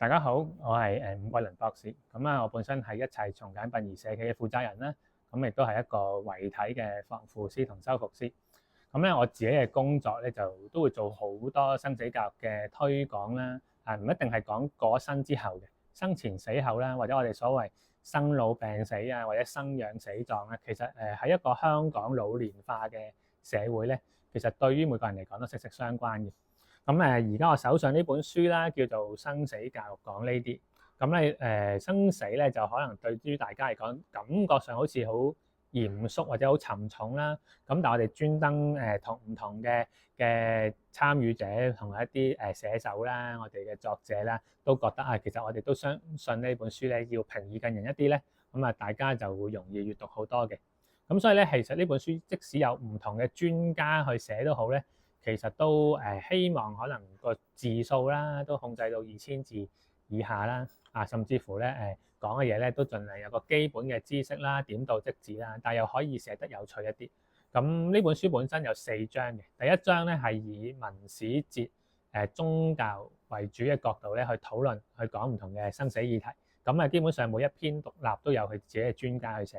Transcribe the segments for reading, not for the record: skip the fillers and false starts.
大家好，我係伍桂麟博士。我本身係一齊從簡殯儀社企嘅負責人啦，亦都係一個遺體嘅防腐師同修復師。我自己嘅工作咧就都會做好多生死教育嘅推廣啦。唔一定係講過身之後嘅，生前死後啦，或者我哋所謂生老病死啊，或者生養死葬啊，其實喺一個香港老年化嘅社會咧，其實對於每個人嚟講都息息相關嘅。而家我手上呢本書啦，叫做《生死教育講呢啲》。生死咧就可能對於大家嚟講，感覺上好似好嚴肅或者好沉重啦。但係我哋專登同唔同嘅參與者同埋一啲寫手啦，我哋嘅作者啦，都覺得其實我哋都相信呢本書咧要平易近人一啲咧，大家就會容易閱讀好多嘅。所以咧，其實呢本書即使有唔同嘅專家去寫都好咧。其實都希望可能個字數啦，都控制到2000字以下啦，甚至乎咧講嘅嘢咧都盡量有個基本嘅知識啦，點到即止啦，但又可以寫得有趣一啲。呢本書本身有4章嘅，第一章咧係以文史哲宗教為主嘅角度咧去討論，去講唔同嘅生死議題。基本上每一篇獨立都有佢自己嘅專家去寫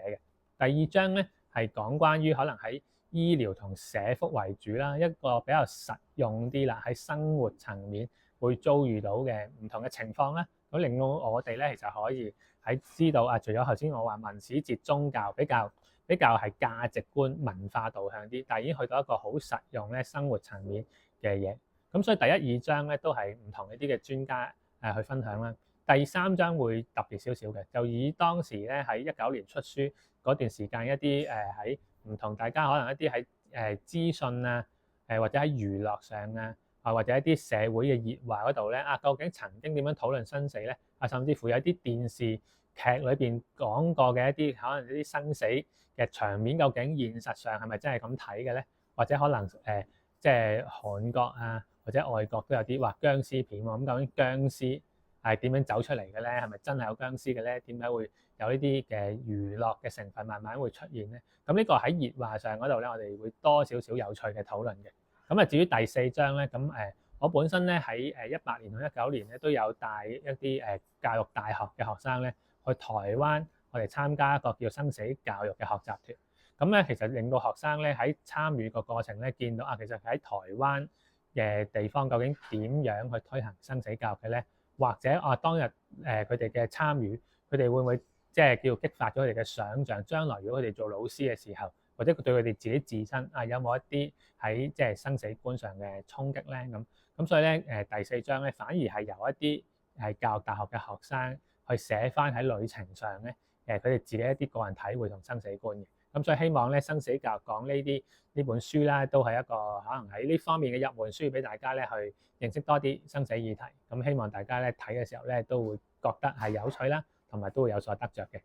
嘅。第二章咧係講關於可能喺醫療同社福為主啦，一個比較實用啲啦，喺生活層面會遭遇到嘅唔同嘅情況啦，咁令到我哋咧其實可以喺知道除咗頭先我話文史哲宗教比較係價值觀文化導向啲，但係已經去到一個好實用咧生活層面嘅嘢。所以第一二章咧都係唔同一啲嘅專家去分享啦。第三章會特別少少嘅，就以當時咧喺19年出書嗰段時間一啲喺唔同大家可能一啲喺資訊啊，或者喺娛樂上啊，或者一啲社會嘅熱話嗰度咧究竟曾經點樣討論生死咧？甚至乎有啲電視劇裏邊講過嘅一啲可能一啲生死嘅場面，究竟現實上係咪真係咁睇嘅咧？或者可能即係韓國啊，或者外國都有啲話僵屍片喎，究竟僵屍係點樣走出嚟嘅咧？係咪真係有僵屍嘅咧？點解會有呢啲嘅娛樂嘅成分慢慢會出現咧？呢個喺熱話上嗰度咧，我哋會多少少有趣嘅討論嘅。至於第4章咧，我本身咧喺18年同19年咧都有帶一啲教育大學嘅學生咧去台灣，我哋參加一個叫生死教育嘅學習團。其實令到學生咧喺參與個過程咧，見到其實喺台灣嘅地方究竟點樣去推行生死教育嘅咧？或者當日佢哋嘅參與，佢哋會唔會即係叫激發咗佢哋嘅想像？將來如果佢哋做老師嘅時候，或者對佢哋自己自身有冇一啲喺即係生死觀上嘅衝擊咧？所以咧第4章咧反而係由一啲係教育大學嘅學生去寫翻喺旅程上咧佢哋自己一啲個人體會同生死觀嘅。所以希望咧生死教育講呢本書啦，都係一個可能喺呢方面嘅入門書，俾大家咧去認識多啲生死議題。希望大家咧睇嘅時候咧都會覺得係有趣啦，同埋都會有所得着嘅。